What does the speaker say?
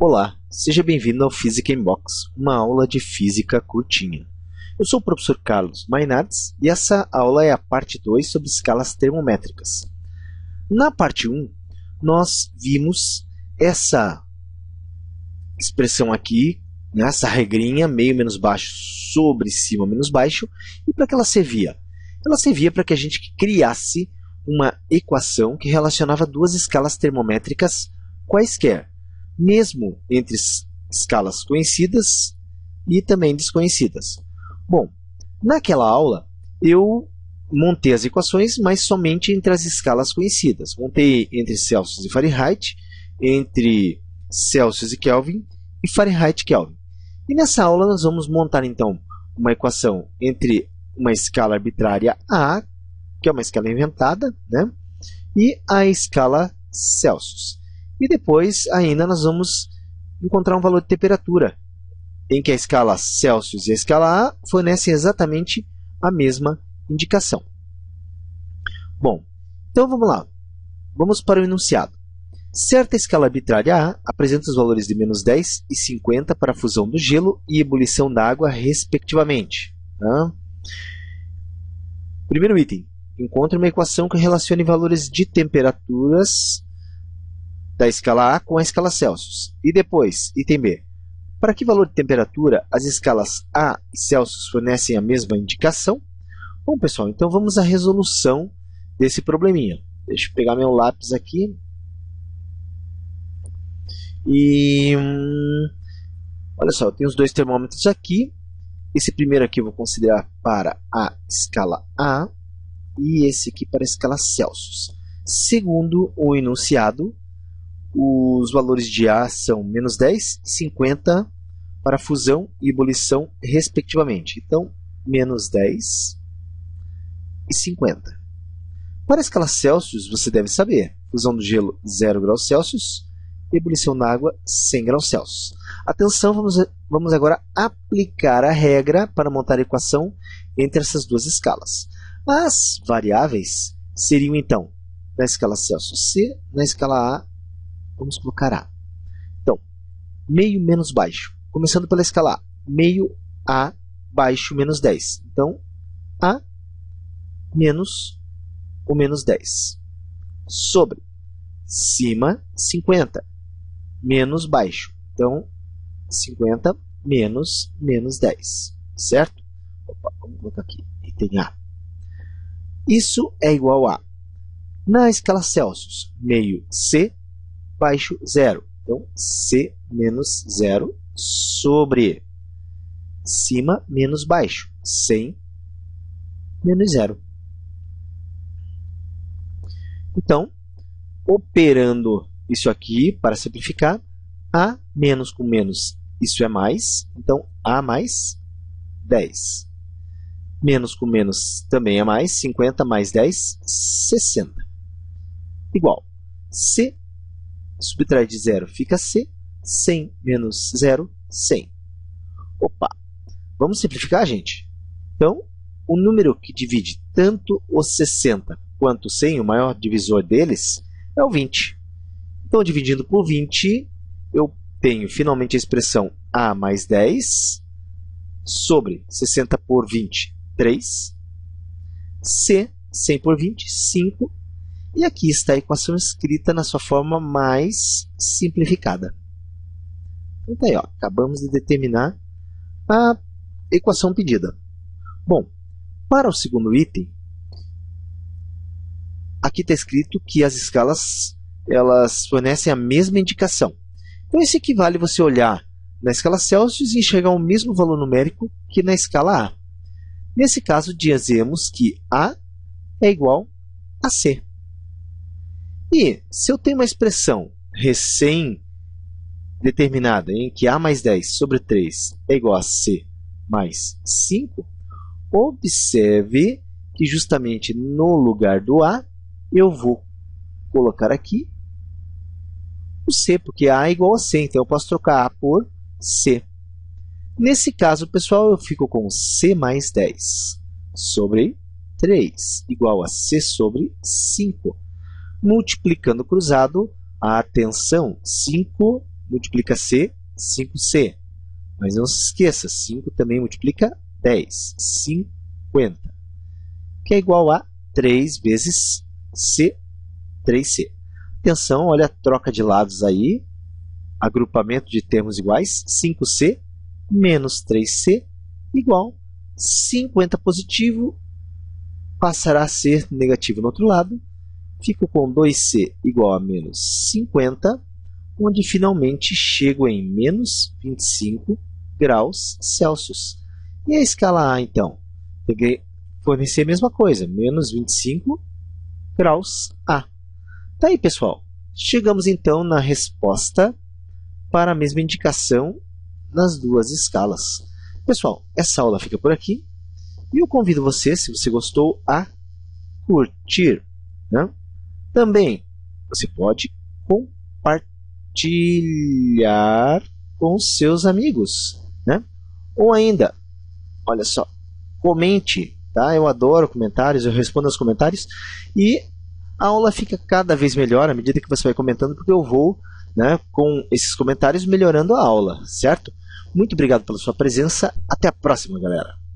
Olá, seja bem-vindo ao Physics in Box, uma aula de física curtinha. Eu sou o professor Carlos Mainardes e essa aula é a parte 2 sobre escalas termométricas. Na parte 1, nós vimos essa expressão aqui, essa regrinha, meio menos baixo sobre cima menos baixo, e para que ela servia? Ela servia para que a gente criasse uma equação que relacionava duas escalas termométricas quaisquer, mesmo entre escalas conhecidas e também desconhecidas. Bom, naquela aula eu montei as equações, mas somente entre as escalas conhecidas. Montei entre Celsius e Fahrenheit, entre Celsius e Kelvin e Fahrenheit e Kelvin. E nessa aula nós vamos montar então uma equação entre uma escala arbitrária A, que é uma escala inventada, né? E a escala Celsius. E depois ainda nós vamos encontrar um valor de temperatura, em que a escala Celsius e a escala A fornecem exatamente a mesma indicação. Bom, então vamos lá. Vamos para o enunciado. Certa escala arbitrária A apresenta os valores de menos 10 e 50 para a fusão do gelo e ebulição da água, respectivamente. Tá? Primeiro item. Encontre uma equação que relacione valores de temperaturas da escala A com a escala Celsius. E depois, item B. Para que valor de temperatura as escalas A e Celsius fornecem a mesma indicação? Bom, pessoal, então vamos à resolução desse probleminha. Deixa eu pegar meu lápis aqui. E olha só, eu tenho os dois termômetros aqui. Esse primeiro aqui eu vou considerar para a escala A e esse aqui para a escala Celsius. Segundo o enunciado, os valores de A são menos 10 e 50 para fusão e ebulição, respectivamente. Então, menos 10 e 50. Para a escala Celsius, você deve saber. Fusão do gelo, 0 graus Celsius. Ebulição da água, 100 graus Celsius. Atenção, vamos agora aplicar a regra para montar a equação entre essas duas escalas. As variáveis seriam, então, na escala Celsius C, na escala A, vamos colocar A. Então, meio menos baixo. Começando pela escala A. Meio A baixo menos 10. Então, A menos o menos 10. Sobre cima 50. Menos baixo. Então, 50 menos menos 10. Certo? Opa, vamos colocar aqui. Item A. Isso é igual a, na escala Celsius, meio C baixo 0. Então, C menos 0 sobre cima menos baixo. 100 menos 0. Então, operando isso aqui, para simplificar, A menos com menos, isso é mais. Então, A mais 10. Menos com menos também é mais. 50 mais 10, 60. Igual. C subtrai de 0 fica C. 100 menos 0, 100. Opa! Vamos simplificar, gente? Então, o número que divide tanto o 60 quanto o 100, o maior divisor deles, é o 20. Então, dividindo por 20, eu tenho finalmente a expressão A mais 10 sobre 60 por 20, 3. C, 100 por 20, 5. E aqui está a equação escrita na sua forma mais simplificada. Então, tá aí, ó, acabamos de determinar a equação pedida. Bom, para o segundo item, aqui está escrito que as escalas elas fornecem a mesma indicação. Então, isso equivale a você olhar na escala Celsius e enxergar o mesmo valor numérico que na escala A. Nesse caso, dizemos que A é igual a C. E se eu tenho uma expressão recém-determinada em que A mais 10 sobre 3 é igual a C mais 5, observe que justamente no lugar do A, eu vou colocar aqui o C, porque A é igual a C, então eu posso trocar A por C. Nesse caso, pessoal, eu fico com C mais 10 sobre 3 igual a C sobre 5. Multiplicando cruzado, atenção, 5 multiplica C, 5C. Mas não se esqueça, 5 também multiplica 10, 50. Que é igual a 3 vezes C, 3C. Atenção, olha a troca de lados aí. Agrupamento de termos iguais, 5C menos 3C igual 50 positivo, passará a ser negativo no outro lado. Fico com 2C igual a menos 50, onde finalmente chego em menos 25 graus Celsius. E a escala A, então? Forneci a mesma coisa, menos 25 graus A. Tá aí, pessoal. Chegamos, então, na resposta para a mesma indicação nas duas escalas. Pessoal, essa aula fica por aqui. E eu convido você, se você gostou, a curtir, né? Também você pode compartilhar com seus amigos, né? Ou ainda, olha só, comente, tá? Eu adoro comentários, eu respondo aos comentários e a aula fica cada vez melhor à medida que você vai comentando, porque eu vou, né, com esses comentários melhorando a aula, certo? Muito obrigado pela sua presença. Até a próxima, galera!